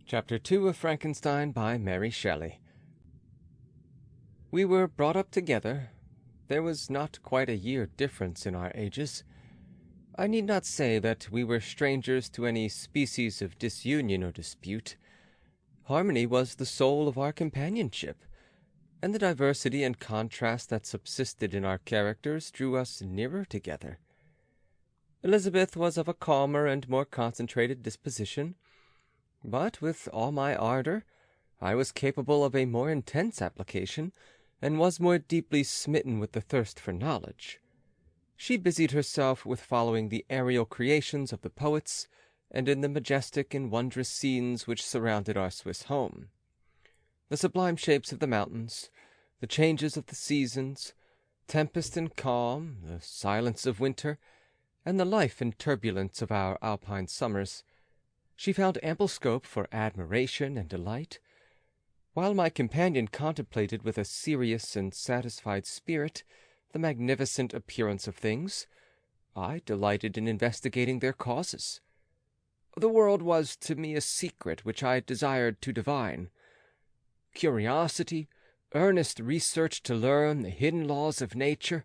Chapter 2 of Frankenstein by Mary Shelley. We were brought up together. There was not quite a year difference in our ages. I need not say that we were strangers to any species of disunion or dispute. Harmony was the soul of our companionship, and the diversity and contrast that subsisted in our characters drew us nearer together. Elizabeth was of a calmer and more concentrated disposition, but with all my ardor, I was capable of a more intense application, and was more deeply smitten with the thirst for knowledge. She busied herself with following the aerial creations of the poets, and in the majestic and wondrous scenes which surrounded our Swiss home. The sublime shapes of the mountains, the changes of the seasons, tempest and calm, the silence of winter, and the life and turbulence of our Alpine summers, she found ample scope for admiration and delight. While my companion contemplated with a serious and satisfied spirit the magnificent appearance of things, I delighted in investigating their causes. The world was to me a secret which I desired to divine. Curiosity, earnest research to learn the hidden laws of nature,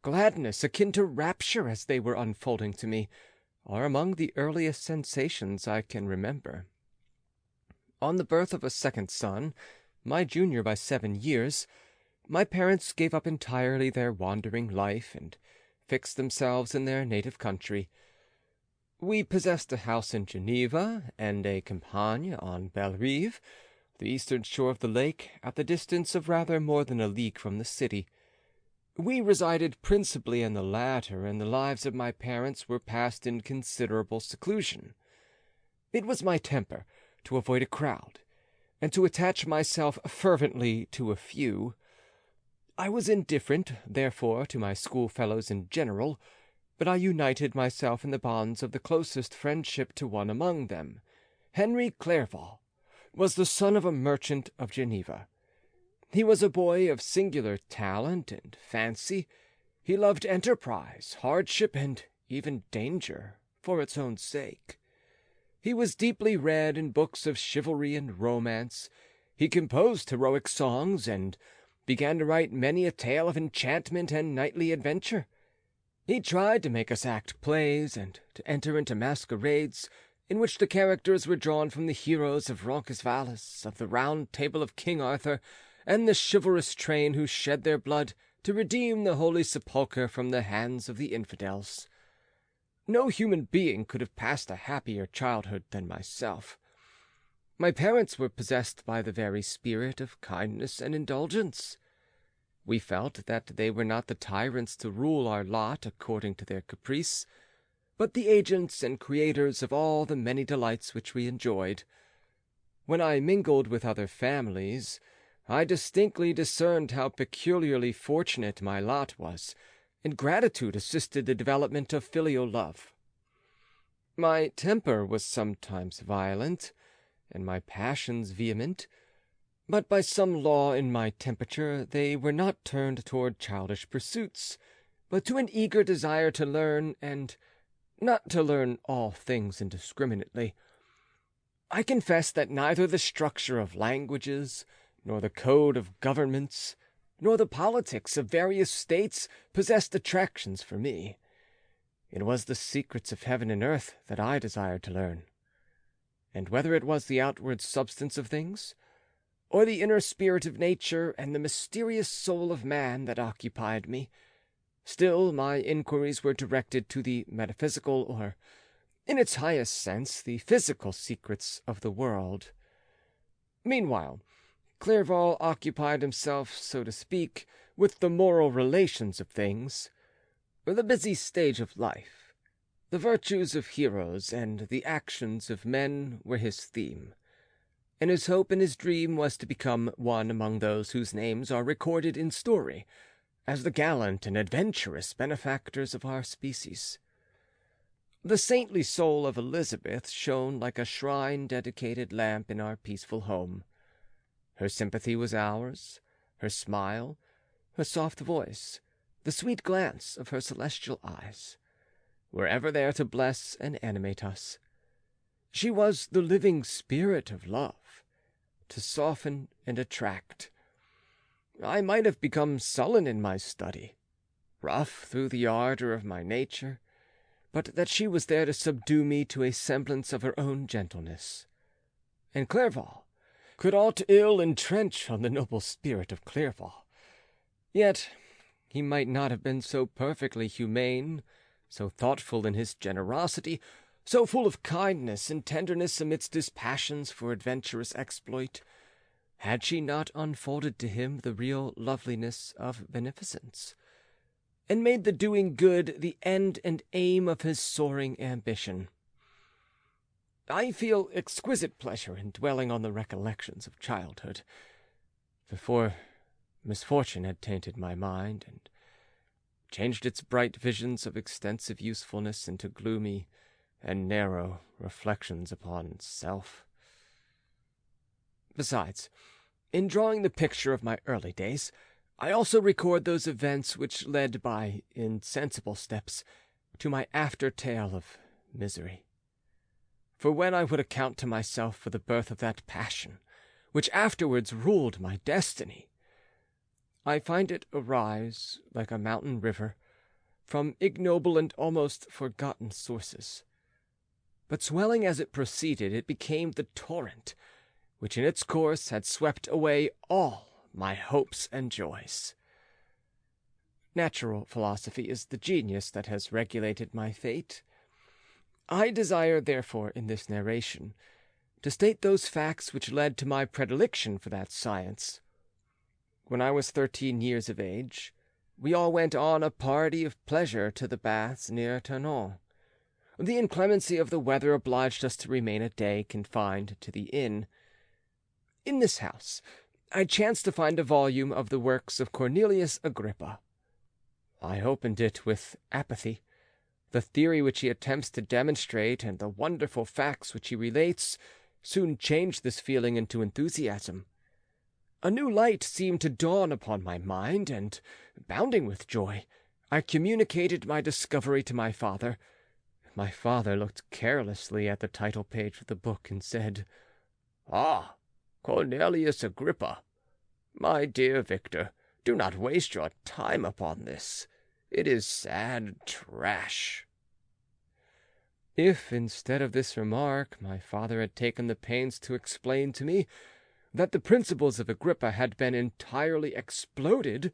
gladness akin to rapture as they were unfolding to me, are among the earliest sensations I can remember. On the birth of a second son, my junior by 7 years, my parents gave up entirely their wandering life and fixed themselves in their native country. We possessed a house in Geneva and a campagne on Belle Rive, the eastern shore of the lake, at the distance of rather more than a league from the city. We resided principally in the latter, and the lives of my parents were passed in considerable seclusion. It was my temper to avoid a crowd, and to attach myself fervently to a few. I was indifferent, therefore, to my schoolfellows in general, but I united myself in the bonds of the closest friendship to one among them. Henry Clerval was the son of a merchant of Geneva. He was a boy of singular talent and fancy. He loved enterprise, hardship, and even danger, for its own sake. He was deeply read in books of chivalry and romance. He composed heroic songs, and began to write many a tale of enchantment and knightly adventure. He tried to make us act plays, and to enter into masquerades, in which the characters were drawn from the heroes of Roncesvalles, of the Round Table of King Arthur, and the chivalrous train who shed their blood to redeem the Holy Sepulchre from the hands of the infidels. No human being could have passed a happier childhood than myself. My parents were possessed by the very spirit of kindness and indulgence. We felt that they were not the tyrants to rule our lot according to their caprice, but the agents and creators of all the many delights which we enjoyed. When I mingled with other families, I distinctly discerned how peculiarly fortunate my lot was, and gratitude assisted the development of filial love. My temper was sometimes violent, and my passions vehement, but by some law in my temperature they were not turned toward childish pursuits, but to an eager desire to learn, and not to learn all things indiscriminately. I confess that neither the structure of languages, nor the code of governments, nor the politics of various states possessed attractions for me. It was the secrets of heaven and earth that I desired to learn. And whether it was the outward substance of things, or the inner spirit of nature and the mysterious soul of man that occupied me, still my inquiries were directed to the metaphysical, or, in its highest sense, the physical secrets of the world. Meanwhile, Clerval occupied himself, so to speak, with the moral relations of things, the busy stage of life. The virtues of heroes and the actions of men were his theme, and his hope and his dream was to become one among those whose names are recorded in story as the gallant and adventurous benefactors of our species. The saintly soul of Elizabeth shone like a shrine-dedicated lamp in our peaceful home. Her sympathy was ours, her smile, her soft voice, the sweet glance of her celestial eyes, were ever there to bless and animate us. She was the living spirit of love, to soften and attract. I might have become sullen in my study, rough through the ardor of my nature, but that she was there to subdue me to a semblance of her own gentleness. And Clerval could aught ill entrench on the noble spirit of Clerval. Yet he might not have been so perfectly humane, so thoughtful in his generosity, so full of kindness and tenderness amidst his passions for adventurous exploit, had she not unfolded to him the real loveliness of beneficence, and made the doing good the end and aim of his soaring ambition. I feel exquisite pleasure in dwelling on the recollections of childhood, before misfortune had tainted my mind and changed its bright visions of extensive usefulness into gloomy and narrow reflections upon self. Besides, in drawing the picture of my early days, I also record those events which led by insensible steps to my after tale of misery. For when I would account to myself for the birth of that passion which afterwards ruled my destiny, I find it arise, like a mountain river, from ignoble and almost forgotten sources. But swelling as it proceeded, it became the torrent which in its course had swept away all my hopes and joys. Natural philosophy is the genius that has regulated my fate. I desire, therefore, in this narration, to state those facts which led to my predilection for that science. When I was 13 years of age, we all went on a party of pleasure to the baths near Tournon. The inclemency of the weather obliged us to remain a day confined to the inn. In this house I chanced to find a volume of the works of Cornelius Agrippa. I opened it with apathy. The theory which he attempts to demonstrate and the wonderful facts which he relates soon changed this feeling into enthusiasm. A new light seemed to dawn upon my mind, and, bounding with joy, I communicated my discovery to my father. My father looked carelessly at the title page of the book and said, "Ah, Cornelius Agrippa. My dear Victor, do not waste your time upon this. It is sad trash." If, instead of this remark, my father had taken the pains to explain to me that the principles of Agrippa had been entirely exploded,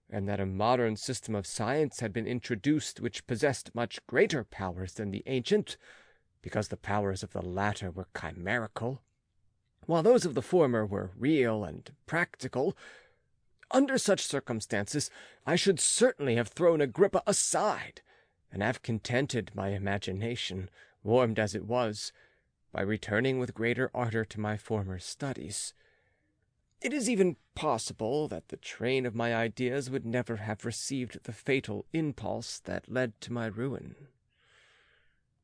and that a modern system of science had been introduced which possessed much greater powers than the ancient, because the powers of the latter were chimerical, while those of the former were real and practical, under such circumstances I should certainly have thrown Agrippa aside, and have contented my imagination, warmed as it was, by returning with greater ardor to my former studies. It is even possible that the train of my ideas would never have received the fatal impulse that led to my ruin.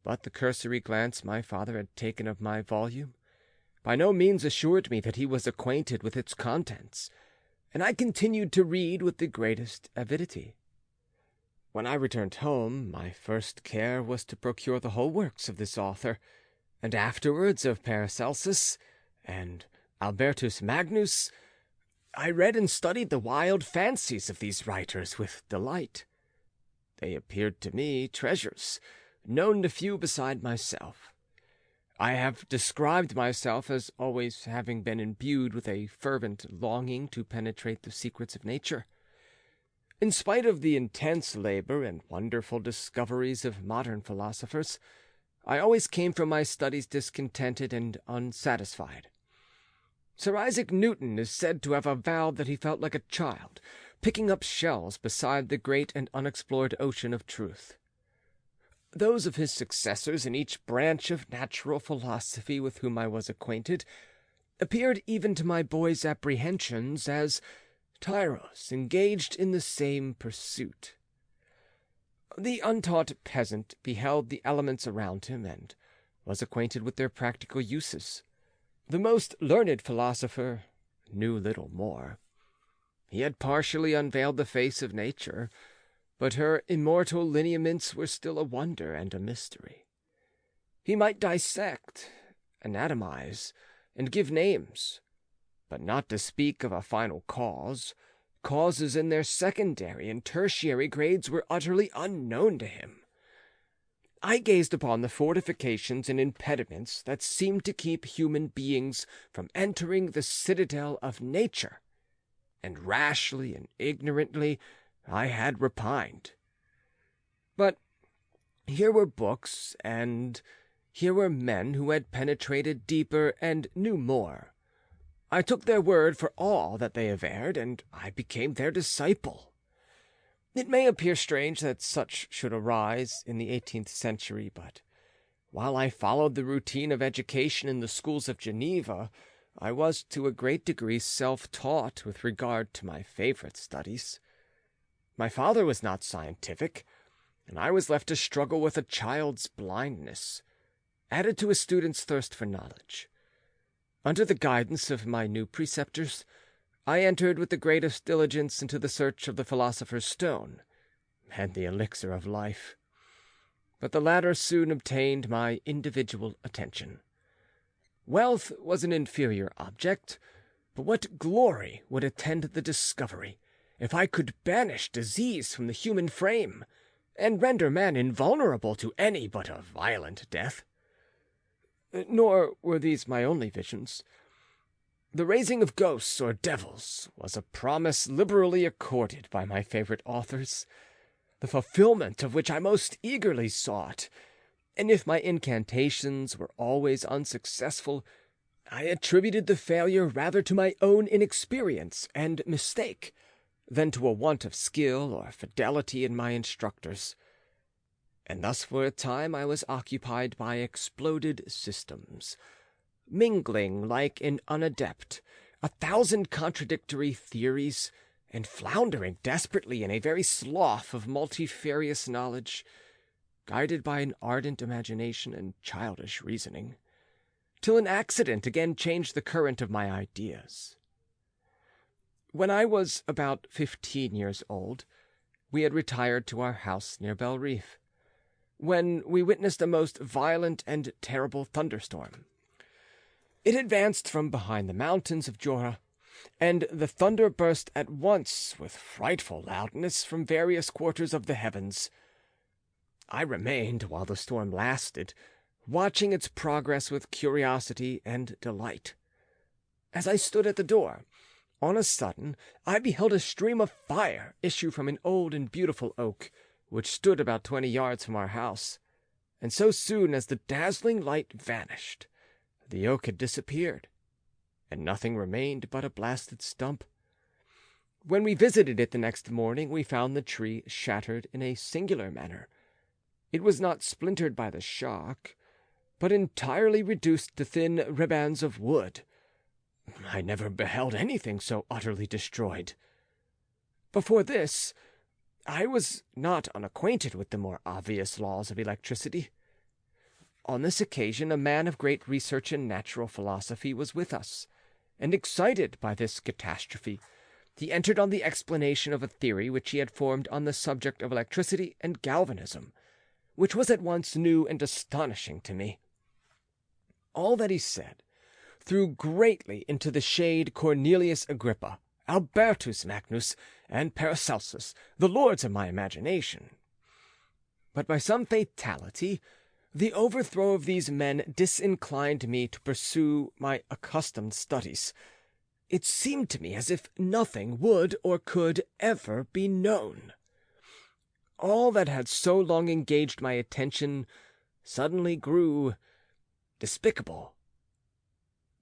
But the cursory glance my father had taken of my volume by no means assured me that he was acquainted with its contents, and I continued to read with the greatest avidity. When I returned home, my first care was to procure the whole works of this author, and afterwards of Paracelsus and Albertus Magnus. I read and studied the wild fancies of these writers with delight. They appeared to me treasures, known to few beside myself. I have described myself as always having been imbued with a fervent longing to penetrate the secrets of nature. In spite of the intense labor and wonderful discoveries of modern philosophers, I always came from my studies discontented and unsatisfied. Sir Isaac Newton is said to have avowed that he felt like a child, picking up shells beside the great and unexplored ocean of truth. Those of his successors in each branch of natural philosophy with whom I was acquainted appeared even to my boy's apprehensions as tyros engaged in the same pursuit. The untaught peasant beheld the elements around him and was acquainted with their practical uses. The most learned philosopher knew little more. He had partially unveiled the face of nature, but her immortal lineaments were still a wonder and a mystery. He might dissect, anatomize, and give names, but not to speak of a final cause. Causes in their secondary and tertiary grades were utterly unknown to him. I gazed upon the fortifications and impediments that seemed to keep human beings from entering the citadel of nature, and rashly and ignorantly I had repined. But here were books, and here were men who had penetrated deeper and knew more. I took their word for all that they averred, and I became their disciple. It may appear strange that such should arise in the 18th century, but while I followed the routine of education in the schools of Geneva, I was to a great degree self-taught with regard to my favorite studies. My father was not scientific, and I was left to struggle with a child's blindness, added to a student's thirst for knowledge. Under the guidance of my new preceptors, I entered with the greatest diligence into the search of the philosopher's stone and the elixir of life. But the latter soon obtained my individual attention. Wealth was an inferior object, but what glory would attend the discovery if I could banish disease from the human frame and render man invulnerable to any but a violent death? Nor were these my only visions. The raising of ghosts or devils was a promise liberally accorded by my favorite authors, the fulfillment of which I most eagerly sought, and if my incantations were always unsuccessful, I attributed the failure rather to my own inexperience and mistake than to a want of skill or fidelity in my instructors. And thus for a time I was occupied by exploded systems, mingling like an unadept 1,000 contradictory theories, and floundering desperately in a very slough of multifarious knowledge, guided by an ardent imagination and childish reasoning, till an accident again changed the current of my ideas. When I was about 15 years old, we had retired to our house near Belrive, when we witnessed a most violent and terrible thunderstorm. It advanced from behind the mountains of Jura, and the thunder burst at once with frightful loudness from various quarters of the heavens. I remained, while the storm lasted, watching its progress with curiosity and delight. As I stood at the door, on a sudden I beheld a stream of fire issue from an old and beautiful oak, which stood about 20 yards from our house, and so soon as the dazzling light vanished, the oak had disappeared, and nothing remained but a blasted stump. When we visited it the next morning, we found the tree shattered in a singular manner. It was not splintered by the shock, but entirely reduced to thin ribands of wood. I never beheld anything so utterly destroyed. Before this, I was not unacquainted with the more obvious laws of electricity. On this occasion, a man of great research in natural philosophy was with us, and excited by this catastrophe, he entered on the explanation of a theory which he had formed on the subject of electricity and galvanism, which was at once new and astonishing to me. All that he said threw greatly into the shade Cornelius Agrippa, Albertus Magnus, and Paracelsus, the lords of my imagination. But by some fatality, the overthrow of these men disinclined me to pursue my accustomed studies. It seemed to me as if nothing would or could ever be known. All that had so long engaged my attention suddenly grew despicable.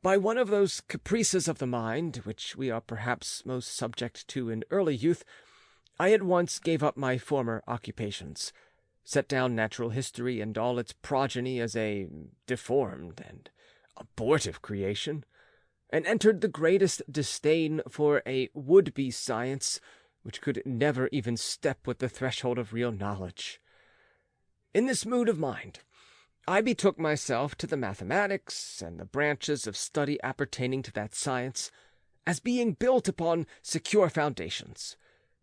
By one of those caprices of the mind, which we are perhaps most subject to in early youth, I at once gave up my former occupations, set down natural history and all its progeny as a deformed and abortive creation, and entered the greatest disdain for a would-be science which could never even step with the threshold of real knowledge. In this mood of mind, I betook myself to the mathematics and the branches of study appertaining to that science, as being built upon secure foundations,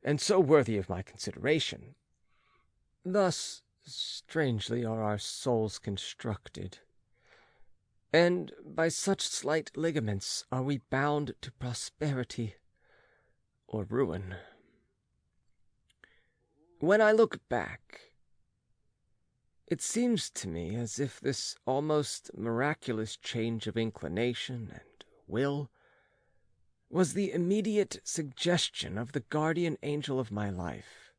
and so worthy of my consideration. Thus strangely are our souls constructed. and by such slight ligaments are we bound to prosperity or ruin. When I look back, it seems to me as if this almost miraculous change of inclination and will was the immediate suggestion of the guardian angel of my life,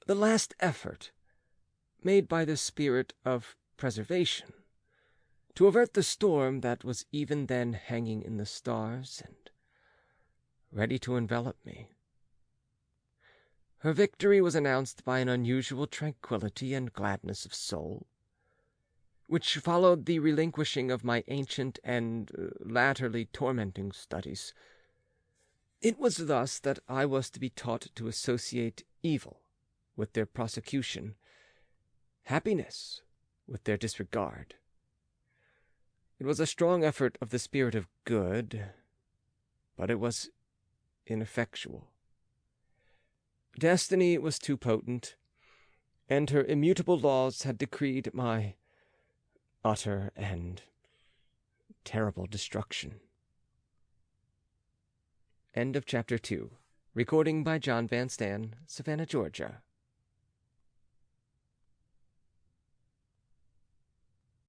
the last effort made by the spirit of preservation to avert the storm that was even then hanging in the stars and ready to envelop me. Her victory was announced by an unusual tranquillity and gladness of soul, which followed the relinquishing of my ancient and latterly tormenting studies. It was thus that I was to be taught to associate evil with their prosecution, happiness with their disregard. It was a strong effort of the spirit of good, but it was ineffectual. Destiny was too potent, and her immutable laws had decreed my utter and terrible destruction. End of Chapter 2. Recording by John Van Stan, Savannah, Georgia.